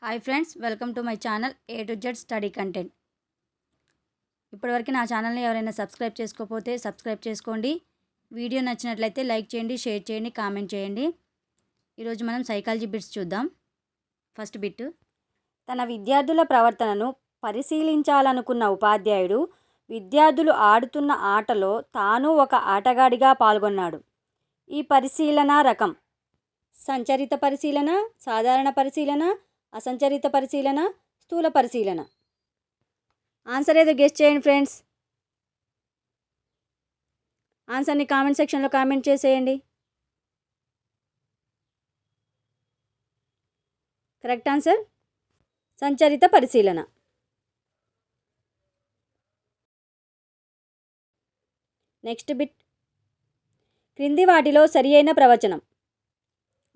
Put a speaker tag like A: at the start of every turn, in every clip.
A: Hi friends, welcome to my channel A to Z study content. ఇప్పటివరకు నా ఛానల్ని ఎవరైనా సబ్స్క్రైబ్ చేసుకోకపోతే సబ్స్క్రైబ్ చేసుకోండి. వీడియో నచ్చినట్లయితే లైక్ చేయండి, షేర్ చేయండి, కామెంట్ చేయండి. ఈరోజు మనం సైకాలజీ బిట్స్ చూద్దాం. First bit. తన విద్యార్థుల ప్రవర్తనను పరిశీలించాలనుకున్న ఉపాధ్యాయుడు విద్యార్థులు ఆడుతున్న ఆటలో తాను ఒక ఆటగాడిగా పాల్గొన్నాడు. ఈ పరిశీలన రకం సంచరిత పరిశీలన, సాధారణ పరిశీలన, అసంచరిత పరిశీలన, స్థూల పరిశీలన. ఆన్సర్ ఏదో గెస్ చేయండి ఫ్రెండ్స్. ఆన్సర్ని కామెంట్ సెక్షన్లో కామెంట్ చేసేయండి. కరెక్ట్ ఆన్సర్ సంచరిత పరిశీలన. Next bit. క్రింది వాటిలో సరి అయిన ప్రవచనం.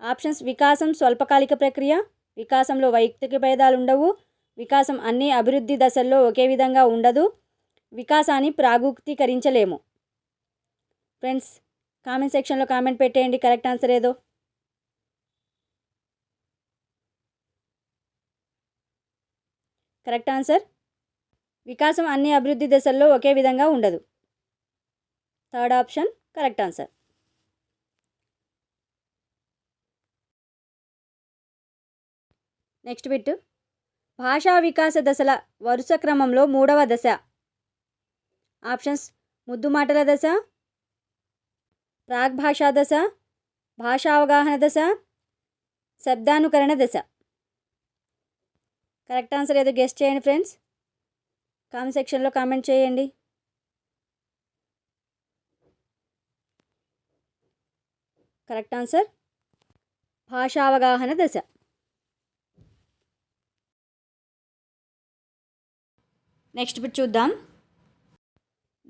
A: ఆప్షన్స్: వికాసం స్వల్పకాలిక ప్రక్రియ, వికాసంలో వైయక్తిక భేదాలు ఉండవు, వికాసం అన్ని అభివృద్ధి దశల్లో ఒకే విధంగా ఉండదు, వికాసాన్ని ప్రాగుక్తీకరించలేము. ఫ్రెండ్స్, కామెంట్ సెక్షన్లో కామెంట్ పెట్టేయండి కరెక్ట్ ఆన్సర్ ఏదో. కరెక్ట్ ఆన్సర్ వికాసం అన్ని అభివృద్ధి దశల్లో ఒకే విధంగా ఉండదు. Third option correct answer. Next bit. భాషా వికాస దశల వరుస క్రమంలో మూడవ దశ. ఆప్షన్స్: ముద్దు మాటల దశ, ప్రాగ్భాషా దశ, భాషా అవగాహన దశ, శబ్దానుకరణ దశ. కరెక్ట్ ఆన్సర్ ఏదో గెస్ట్ చేయండి ఫ్రెండ్స్. కామెంట్ సెక్షన్లో కామెంట్ చేయండి. కరెక్ట్ ఆన్సర్ భాషా అవగాహన దశ. నెక్స్ట్ బిట్ చూద్దాం.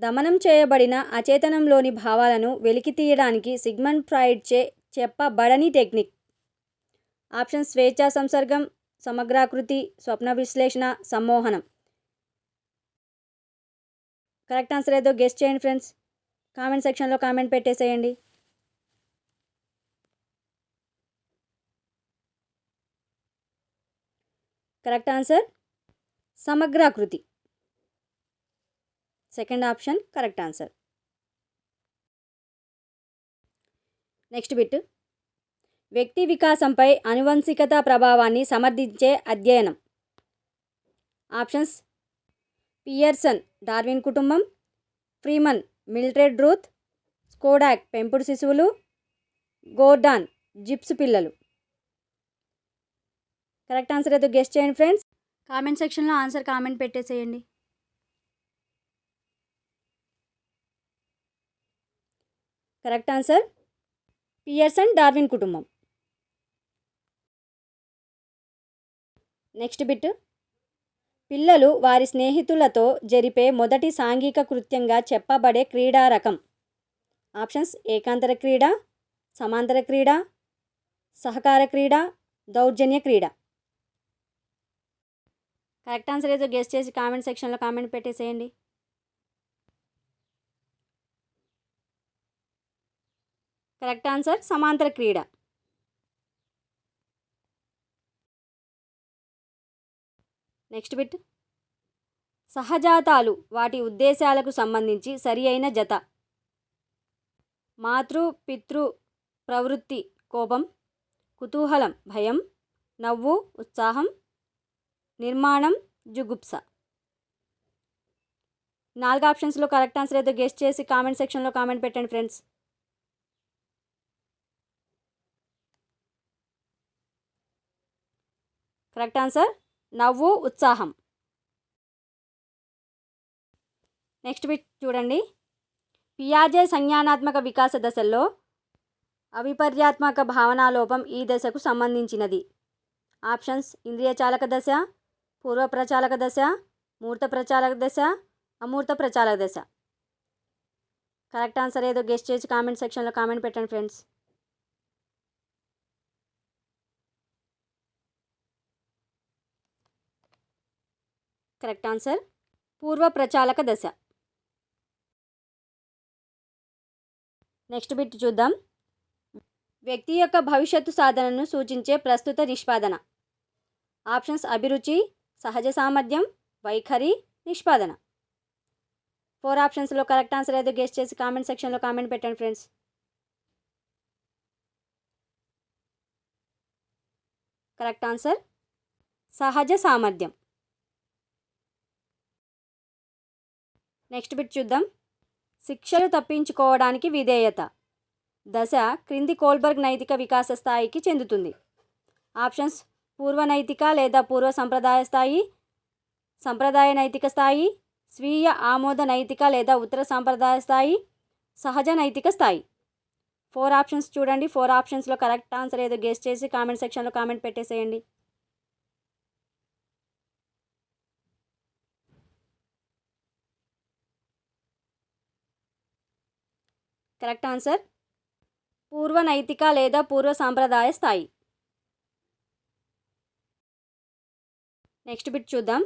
A: దమనం చేయబడిన అచేతనంలోని భావాలను వెలికి తీయడానికి సిగ్మండ్ ఫ్రాయిడ్చే చెప్పబడని టెక్నిక్. ఆప్షన్: స్వేచ్ఛా సంసర్గం, సమగ్రాకృతి, స్వప్న విశ్లేషణ, సమ్మోహనం. కరెక్ట్ ఆన్సర్ ఏదో గెస్ట్ చేయండి ఫ్రెండ్స్. కామెంట్ సెక్షన్లో కామెంట్ పెట్టేసేయండి. కరెక్ట్ ఆన్సర్ సమగ్రాకృతి. Second option correct answer. Next bit. వ్యక్తి వికాసంపై అనువంశికత ప్రభావాన్ని సమర్థించే అధ్యయనం. ఆప్షన్స్: పియర్సన్ డార్విన్ కుటుంబం, ఫ్రీమన్ మిల్డ్రెడ్ రూత్, స్కోడాక్ పెంపుడు శిశువులు, గోర్డాన్ జిప్స్ పిల్లలు. కరెక్ట్ ఆన్సర్ ఏదో గెస్ట్ చేయండి ఫ్రెండ్స్. కామెంట్ సెక్షన్లో ఆన్సర్ కామెంట్ పెట్టేసేయండి. కరెక్ట్ ఆన్సర్ పియర్సన్ డార్విన్ కుటుంబం. Next bit. పిల్లలు వారి స్నేహితులతో జరిపే మొదటి సాంఘిక కృత్యంగా చెప్పబడే క్రీడా రకం. ఆప్షన్స్: ఏకాంతర క్రీడ, సమాంతర క్రీడ, సహకార క్రీడ, దౌర్జన్య క్రీడ. కరెక్ట్ ఆన్సర్ ఏదో గెస్ట్ చేసి కామెంట్ సెక్షన్లో కామెంట్ పెట్టేసేయండి. కరెక్ట్ ఆన్సర్ సమాంతర క్రీడ. Next bit. సహజాతాలు వాటి ఉద్దేశాలకు సంబంధించి సరి అయిన జత. మాతృ పితృ ప్రవృత్తి కోపం, కుతూహలం భయం, నవ్వు ఉత్సాహం, నిర్మాణం జుగుప్స. 4 ఆప్షన్స్లో కరెక్ట్ ఆన్సర్ ఏదో గెస్ట్ చేసి కామెంట్ సెక్షన్లో కామెంట్ పెట్టండి ఫ్రెండ్స్. కరెక్ట్ ఆన్సర్ నవ్వు ఉత్సాహం. నెక్స్ట్ బిట్ చూడండి. పియాజే సంజ్ఞానాత్మక వికాస దశల్లో అవిపర్యాత్మక భావనాలోపం ఈ దశకు సంబంధించినది. ఆప్షన్స్: ఇంద్రియ చాలక దశ, పూర్వ ప్రచాలక దశ, మూర్త ప్రచాలక దశ, అమూర్త ప్రచాలక దశ. కరెక్ట్ ఆన్సర్ ఏదో గెస్ట్ చేసి కామెంట్ సెక్షన్లో కామెంట్ పెట్టండి ఫ్రెండ్స్. కరెక్ట్ ఆన్సర్ పూర్వ ప్రచాలక దశ. నెక్స్ట్ బిట్ చూద్దాం. వ్యక్తి యొక్క భవిష్యత్తు సాధనను సూచించే ప్రస్తుత నిష్పాదన. ఆప్షన్స్ అభిరుచి, సహజ సామర్థ్యం, వైఖరి, నిష్పాదన. 4 ఆప్షన్స్లో కరెక్ట్ ఆన్సర్ ఏదో గెస్ చేసి కామెంట్ సెక్షన్లో కామెంట్ పెట్టండి ఫ్రెండ్స్. కరెక్ట్ ఆన్సర్ సహజ సామర్థ్యం. నెక్స్ట్ బిట్ చూద్దాం. శిక్షలు తప్పించుకోవడానికి విధేయత దశ క్రింది కోల్బర్గ్ నైతిక వికాస స్థాయికి చెందుతుంది. ఆప్షన్స్ పూర్వ నైతిక లేదా పూర్వ సంప్రదాయ స్థాయి, సంప్రదాయ నైతిక స్థాయి, స్వీయ ఆమోద నైతిక లేదా ఉత్తర సాంప్రదాయ స్థాయి, సహజ నైతిక స్థాయి. 4 ఆప్షన్స్ చూడండి. 4 ఆప్షన్స్లో కరెక్ట్ ఆన్సర్ ఏదో గెస్ చేసి కామెంట్ సెక్షన్లో కామెంట్ పెట్టేసేయండి. కరెక్ట్ ఆన్సర్ పూర్వ నైతిక లేదా పూర్వ సాంప్రదాయ స్థాయి. నెక్స్ట్ బిట్ చూద్దాం.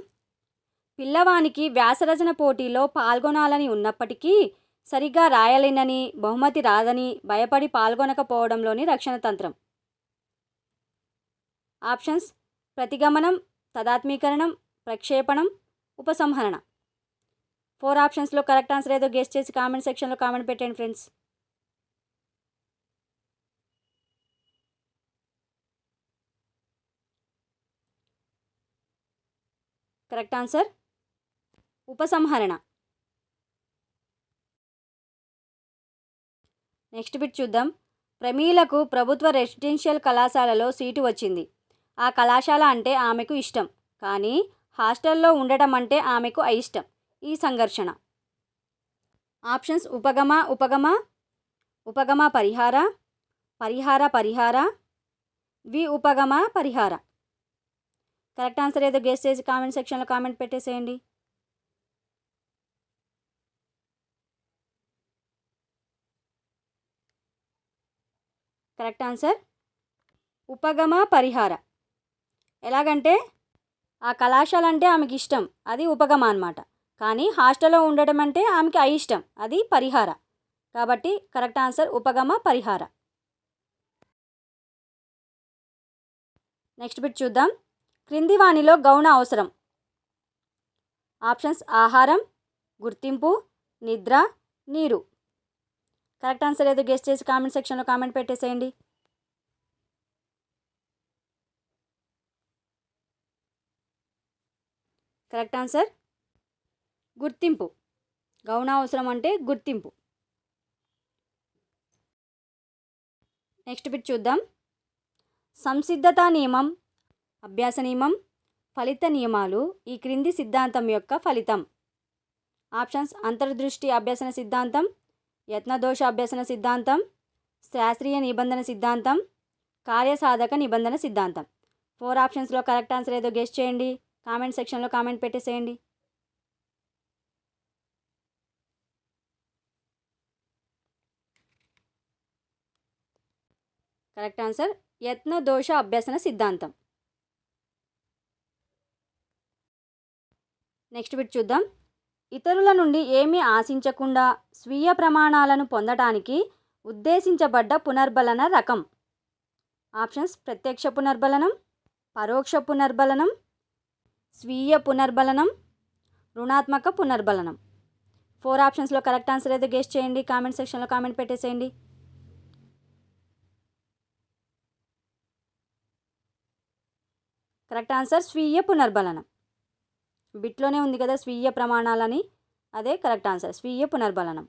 A: పిల్లవానికి వ్యాసరచన పోటీలో పాల్గొనాలని ఉన్నప్పటికీ సరిగ్గా రాయలేనని, బహుమతి రాదని భయపడి పాల్గొనకపోవడంలోని రక్షణ తంత్రం. ఆప్షన్స్ ప్రతిగమనం, తదాత్మీకరణం, ప్రక్షేపణం, ఉపసంహరణ. 4 ఆప్షన్స్లో కరెక్ట్ ఆన్సర్ ఏదో గెస్ చేసి కామెంట్ సెక్షన్లో కామెంట్ పెట్టండి ఫ్రెండ్స్. కరెక్ట్ ఆన్సర్ ఉపసంహరణ. నెక్స్ట్ బిట్ చూద్దాం. ప్రమీలకు ప్రభుత్వ రెసిడెన్షియల్ కళాశాలలో సీటు వచ్చింది. ఆ కళాశాల అంటే ఆమెకు ఇష్టం, కానీ హాస్టల్లో ఉండటం అంటే ఆమెకు అయిష్టం. ఈ సంఘర్షణ. ఆప్షన్స్ ఉపగమ ఉపగమ, ఉపగమ పరిహార, పరిహార పరిహార, వి ఉపగమ పరిహార. కరెక్ట్ ఆన్సర్ ఏదో గెస్ చేసి కామెంట్ సెక్షన్లో కామెంట్ పెట్టేసేయండి. కరెక్ట్ ఆన్సర్ ఉపగమ పరిహార. ఎలాగంటే ఆ కళాశాల అంటే ఆమెకి ఇష్టం, అది ఉపగమ అన్నమాట. కానీ హాస్టల్లో ఉండడం అంటే ఆమెకి అయిష్టం, అది పరిహార. కాబట్టి కరెక్ట్ ఆన్సర్ ఉపగమ పరిహార. నెక్స్ట్ బిట్ చూద్దాం. క్రింది వానిలో గౌణ అవసరం. ఆప్షన్స్ ఆహారం, గుర్తింపు, నిద్ర, నీరు. కరెక్ట్ ఆన్సర్ ఏదో గెస్ చేసి కామెంట్ సెక్షన్లో కామెంట్ పెట్టేసేయండి. కరెక్ట్ ఆన్సర్ గుర్తింపు. గౌణ అవసరం అంటే గుర్తింపు. నెక్స్ట్ బిట్ చూద్దాం. సంసిద్ధతా నియమం, అభ్యాస నియమం, ఫలిత నియమాలు ఈ క్రింది సిద్ధాంతం యొక్క ఫలితం. ఆప్షన్స్ అంతర్దృష్టి అభ్యసన సిద్ధాంతం, యత్నదోష అభ్యసన సిద్ధాంతం, శాస్త్రీయ నిబంధన సిద్ధాంతం, కార్యసాధక నిబంధన సిద్ధాంతం. 4 ఆప్షన్స్లో కరెక్ట్ ఆన్సర్ ఏదో గెస్ చేయండి. కామెంట్ సెక్షన్లో కామెంట్ పెట్టేసేయండి. కరెక్ట్ ఆన్సర్ యత్నదోష అభ్యసన సిద్ధాంతం. నెక్స్ట్ బిట్ చూద్దాం. ఇతరుల నుండి ఏమీ ఆశించకుండా స్వీయ ప్రమాణాలను పొందటానికి ఉద్దేశించబడ్డ పునర్బలన రకం. ఆప్షన్స్ ప్రత్యక్ష పునర్బలనం, పరోక్ష పునర్బలనం, స్వీయ పునర్బలనం, రుణాత్మక పునర్బలనం. 4 ఆప్షన్స్లో కరెక్ట్ ఆన్సర్ ఏదో గెస్ చేయండి. కామెంట్ సెక్షన్లో కామెంట్ పెట్టేసేయండి. కరెక్ట్ ఆన్సర్ స్వీయ పునర్బలనం. బిట్లోనే ఉంది కదా స్వీయ ప్రమాణాలని, అదే కరెక్ట్ ఆన్సర్ స్వీయ పునర్బలనం.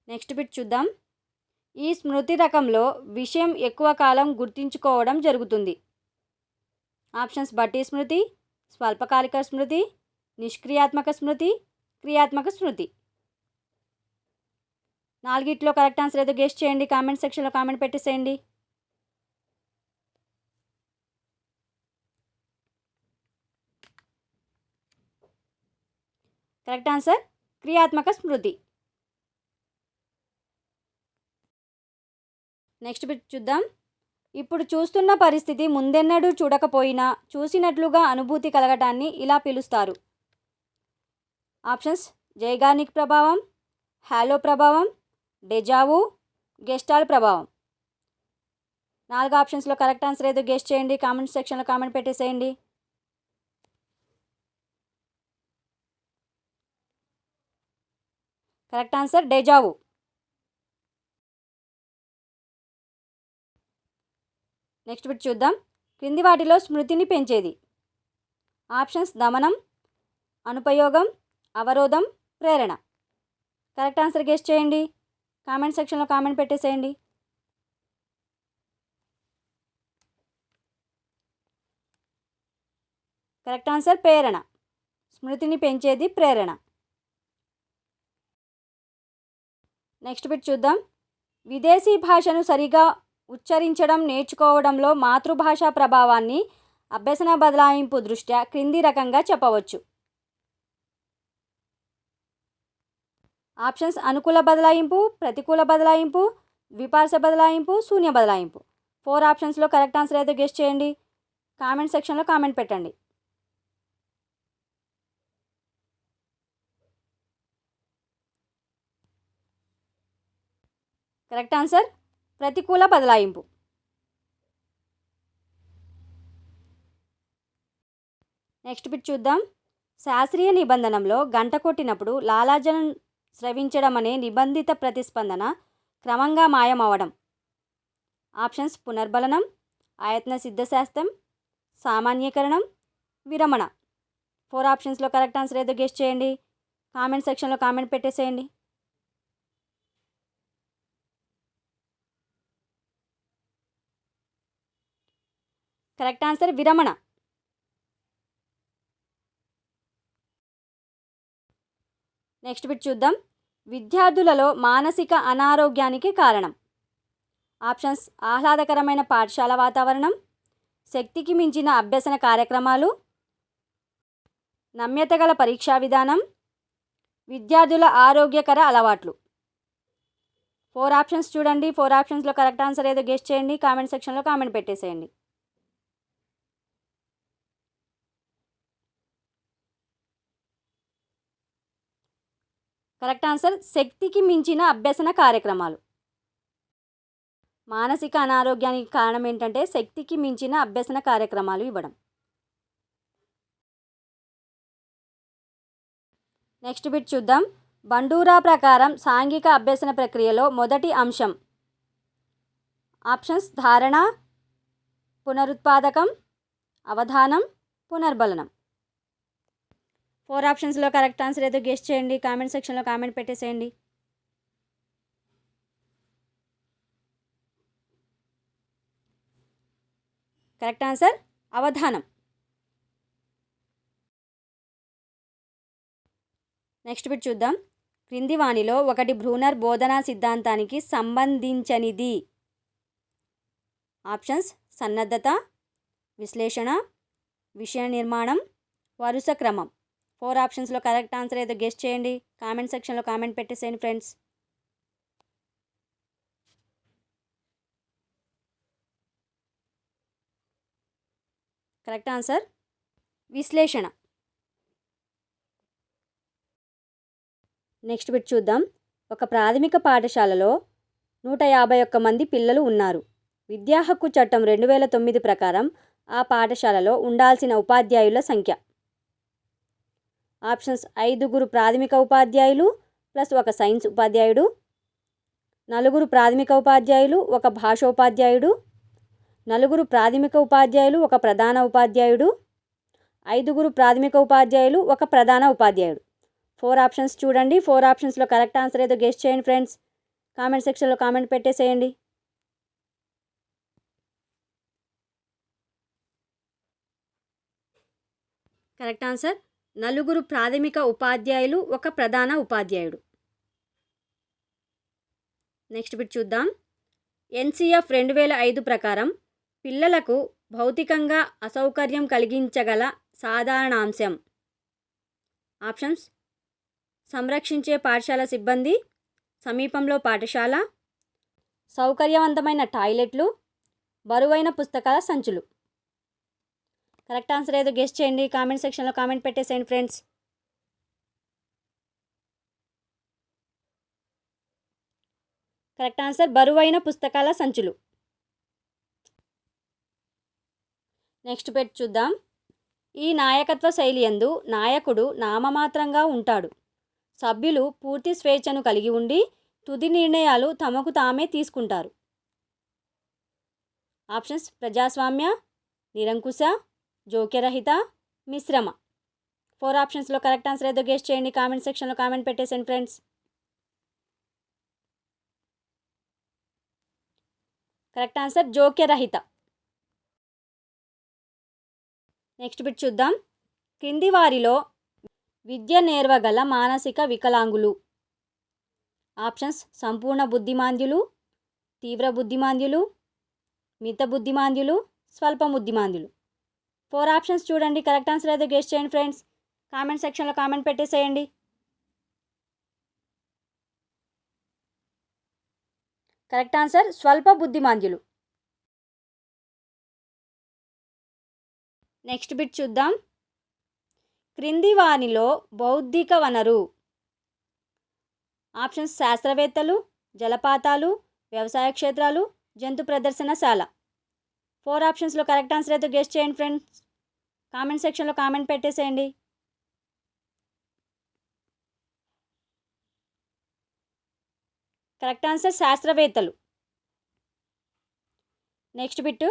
A: నెక్స్ట్ బిట్ చూద్దాం. ఈ స్మృతి రకంలో విషయం ఎక్కువ కాలం గుర్తుంచుకోవడం జరుగుతుంది. ఆప్షన్స్ బట్టి స్మృతి, స్వల్పకాలిక స్మృతి, నిష్క్రియాత్మక స్మృతి, క్రియాత్మక స్మృతి. 4 కరెక్ట్ ఆన్సర్ ఏదో గెస్ చేయండి. కామెంట్ సెక్షన్లో కామెంట్ పెట్టేసేయండి. కరెక్ట్ ఆన్సర్ క్రియాత్మక స్మృతి. నెక్స్ట్ బిట్ చూద్దాం. ఇప్పుడు చూస్తున్న పరిస్థితి ముందెన్నడూ చూడకపోయినా చూసినట్లుగా అనుభూతి కలగటాన్ని ఇలా పిలుస్తారు. ఆప్షన్స్ జైగార్నిక్ ప్రభావం, హాలో ప్రభావం, డెజావు, గెస్టాల్ ప్రభావం. 4 ఆప్షన్స్లో కరెక్ట్ ఆన్సర్ ఏదో గెస్ చేయండి. కామెంట్ సెక్షన్లో కామెంట్ పెట్టేసేయండి. Correct answer deja vu. Next bit చూద్దాం. క్రింది వాటిలో స్మృతిని పెంచేది. ఆప్షన్స్ దమనం, అనుపయోగం, అవరోధం, ప్రేరణ. కరెక్ట్ ఆన్సర్ గెస్ చేయండి. కామెంట్ సెక్షన్లో కామెంట్ పెట్టేసేయండి. కరెక్ట్ ఆన్సర్ ప్రేరణ. స్మృతిని పెంచేది ప్రేరణ. నెక్స్ట్ బిట్ చూద్దాం. విదేశీ భాషను సరిగా ఉచ్చరించడం నేర్చుకోవడంలో మాతృభాషా ప్రభావాన్ని అభ్యసన బదలాయింపు దృష్ట్యా క్రింది రకంగా చెప్పవచ్చు. ఆప్షన్స్ అనుకూల బదలాయింపు, ప్రతికూల బదలాయింపు, ద్విపార్శ బదలాయింపు, శూన్య బదలాయింపు. 4 ఆప్షన్స్లో కరెక్ట్ ఆన్సర్ ఏదో గెస్ చేయండి. కామెంట్ సెక్షన్లో కామెంట్ పెట్టండి. కరెక్ట్ ఆన్సర్ ప్రతికూల బదలాయింపు. నెక్స్ట్ బిట్ చూద్దాం. శాస్త్రీయ నిబంధనంలో గంట కొట్టినప్పుడు లాలాజలం స్రవించడం అనే నిబంధిత ప్రతిస్పందన క్రమంగా మాయమవడం. ఆప్షన్స్ పునర్బలనం, ఆయత్న సిద్ధశాస్త్రం, సామాన్యీకరణం, విరమణ. 4 ఆప్షన్స్లో కరెక్ట్ ఆన్సర్ ఏదో గెస్ చేయండి. కామెంట్ సెక్షన్లో కామెంట్ పెట్టేసేయండి. కరెక్ట్ ఆన్సర్ విరమణ. నెక్స్ట్ బిట్ చూద్దాం. విద్యార్థులలో మానసిక అనారోగ్యానికి కారణం. ఆప్షన్స్ ఆహ్లాదకరమైన పాఠశాల వాతావరణం, శక్తికి మించిన అభ్యసన కార్యక్రమాలు, నమ్యత గల పరీక్షా విధానం, విద్యార్థుల ఆరోగ్యకర అలవాట్లు. 4 ఆప్షన్స్ చూడండి. 4 ఆప్షన్స్లో కరెక్ట్ ఆన్సర్ ఏదో గెస్ చేయండి. కామెంట్ సెక్షన్లో కామెంట్ పెట్టేసేయండి. కరెక్ట్ ఆన్సర్ శక్తికి మించిన అభ్యసన కార్యక్రమాలు. మానసిక అనారోగ్యానికి కారణం ఏంటంటే శక్తికి మించిన అభ్యసన కార్యక్రమాలు ఇవ్వడం. నెక్స్ట్ బిట్ చూద్దాం. బండూరా ప్రకారం సాంఘిక అభ్యసన ప్రక్రియలో మొదటి అంశం. ఆప్షన్స్ ధారణ, పునరుత్పాదకం, అవధానం, పునర్బలనం. 4 ఆప్షన్స్లో కరెక్ట్ ఆన్సర్ ఏదో గెస్ చేయండి. కామెంట్ సెక్షన్లో కామెంట్ పెట్టేసేయండి. కరెక్ట్ ఆన్సర్ అవధానం. నెక్స్ట్ బిట్ చూద్దాం. క్రింది వాణిలో ఒకటి బ్రూనర్ బోధనా సిద్ధాంతానికి సంబంధించనిది. ఆప్షన్స్ సన్నద్ధత, విశ్లేషణ, విషయ నిర్మాణం, వరుస క్రమం. 4 ఆప్షన్స్లో కరెక్ట్ ఆన్సర్ ఏదో గెస్ చేయండి. కామెంట్ సెక్షన్లో కామెంట్ పెట్టేసేయండి ఫ్రెండ్స్. కరెక్ట్ ఆన్సర్ విశ్లేషణ. నెక్స్ట్ బిట్ చూద్దాం. ఒక ప్రాథమిక పాఠశాలలో 151 మంది పిల్లలు ఉన్నారు. విద్యా హక్కు చట్టం 2009 ప్రకారం ఆ పాఠశాలలో ఉండాల్సిన ఉపాధ్యాయుల సంఖ్య. ఆప్షన్స్ 5 ప్రాథమిక ఉపాధ్యాయులు ప్లస్ 1 సైన్స్ ఉపాధ్యాయుడు, 4 ప్రాథమిక ఉపాధ్యాయులు 1 భాషోపాధ్యాయుడు, 4 ప్రాథమిక ఉపాధ్యాయులు 1 ప్రధాన ఉపాధ్యాయుడు, 5 ప్రాథమిక ఉపాధ్యాయులు 1 ప్రధాన ఉపాధ్యాయుడు. 4 ఆప్షన్స్ చూడండి. 4 ఆప్షన్స్లో కరెక్ట్ ఆన్సర్ ఏదో గెస్ చేయండి ఫ్రెండ్స్. కామెంట్ సెక్షన్లో కామెంట్ పెట్టేసేయండి. కరెక్ట్ ఆన్సర్ 4 ప్రాథమిక ఉపాధ్యాయులు 1 ప్రధాన ఉపాధ్యాయుడు. నెక్స్ట్ బిట్ చూద్దాం. ఎన్సిఎఫ్ 2005 ప్రకారం పిల్లలకు భౌతికంగా అసౌకర్యం కలిగించగల సాధారణాంశం. ఆప్షన్స్ సంరక్షించే పాఠశాల సిబ్బంది, సమీపంలో పాఠశాల, సౌకర్యవంతమైన టాయిలెట్లు, బరువైన పుస్తకాల సంచులు. కరెక్ట్ ఆన్సర్ ఏదో గెస్ చేయండి. కామెంట్ సెక్షన్లో కామెంట్ పెట్టేసేయండి ఫ్రెండ్స్. కరెక్ట్ ఆన్సర్ బరువైన పుస్తకాల సంచులు. నెక్స్ట్ పెట్టి చూద్దాం. ఈ నాయకత్వ శైలి యందు నాయకుడు నామమాత్రంగా ఉంటాడు. సభ్యులు పూర్తి స్వేచ్ఛను కలిగి ఉండి తుది నిర్ణయాలు తమకు తామే తీసుకుంటారు. ఆప్షన్స్: ప్రజాస్వామ్య, నిరంకుశ, జోక్యరహిత, మిశ్రమ. 4 ఆప్షన్స్లో కరెక్ట్ ఆన్సర్ ఏదో గెస్ చేయండి. కామెంట్ సెక్షన్లో కామెంట్ పెట్టేసండి ఫ్రెండ్స్. కరెక్ట్ ఆన్సర్ జోక్యరహిత. నెక్స్ట్ బిట్ చూద్దాం. క్రింది వారిలో విద్య నేర్వగల మానసిక వికలాంగులు. ఆప్షన్స్: సంపూర్ణ బుద్ధిమాంద్యులు, తీవ్ర బుద్ధిమాంద్యులు, మిత బుద్ధిమాంద్యులు, స్వల్ప బుద్ధిమాంద్యులు. 4 ఆప్షన్స్ చూడండి. కరెక్ట్ ఆన్సర్ ఏదో గెస్ చేయండి ఫ్రెండ్స్. కామెంట్ సెక్షన్లో కామెంట్ పెట్టేసేయండి. కరెక్ట్ ఆన్సర్ స్వల్ప బుద్ధిమాంద్యులు. నెక్స్ట్ బిట్ చూద్దాం. క్రింది వానిలో బౌద్ధిక వనరు. ఆప్షన్స్: శాస్త్రవేత్తలు, జలపాతాలు, వ్యవసాయ క్షేత్రాలు, జంతు ప్రదర్శనశాల. 4 ఆప్షన్స్లో కరెక్ట్ ఆన్సర్ అయితే గెస్ చేయండి ఫ్రెండ్స్. కామెంట్ సెక్షన్లో కామెంట్ పెట్టేసేయండి. కరెక్ట్ ఆన్సర్ శాస్త్రవేత్తలు. Next bit.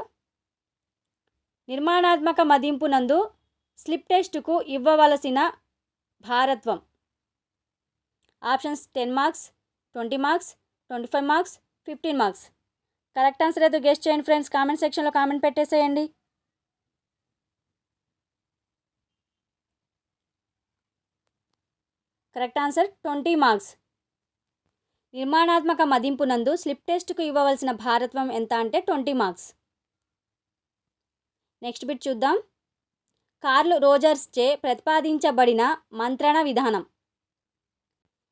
A: నిర్మాణాత్మక మదింపు నందు స్లిప్ టెస్టుకు ఇవ్వవలసిన భారత్వం. Options: 10 marks, 20 marks, 25 marks, 15 marks. Correct answer అయితే గెస్ చేయండి ఫ్రెండ్స్. కామెంట్ సెక్షన్లో కామెంట్ పెట్టేసేయండి. Correct answer 20 marks. నిర్మాణాత్మక మదింపు నందు స్లిప్ టెస్టుకు ఇవ్వవలసిన భారత్వం ఎంత అంటే 20 మార్క్స్. నెక్స్ట్ బిట్ చూద్దాం. కార్ల్ రోజర్స్చే ప్రతిపాదించబడిన మంత్రణ విధానం.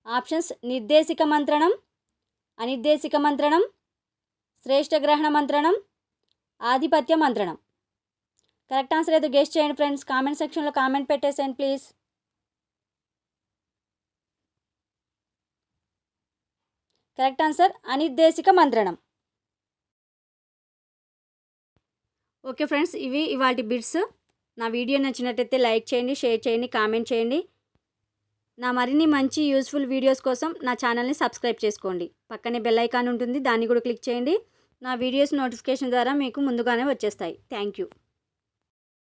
A: ఆప్షన్స్: నిర్దేశిక మంత్రణం, అనిర్దేశిక మంత్రణం, శ్రేష్ఠ గ్రహణ మంత్రణం, ఆధిపత్య మంత్రణం. కరెక్ట్ ఆన్సర్ ఏదో గెస్ చేయండి ఫ్రెండ్స్. కామెంట్ సెక్షన్లో కామెంట్ పెట్టేసేయండి ప్లీజ్. కరెక్ట్ ఆన్సర్ అనిర్దేశిక మంత్రణం. ఓకే ఫ్రెండ్స్, ఇవి ఇవాల్టి బిట్స్. నా వీడియో నచ్చినట్టయితే లైక్ చేయండి, షేర్ చేయండి, కామెంట్ చేయండి. నా మరిన్ని మంచి యూస్ఫుల్ వీడియోస్ కోసం నా ఛానల్ని సబ్స్క్రైబ్ చేసుకోండి. పక్కనే బెల్ ఐకాన్ ఉంటుంది, దాన్ని కూడా క్లిక్ చేయండి. నా వీడియోస్ నోటిఫికేషన్ ద్వారా మీకు ముందుగానే వచ్చేస్తాయి. Thank you.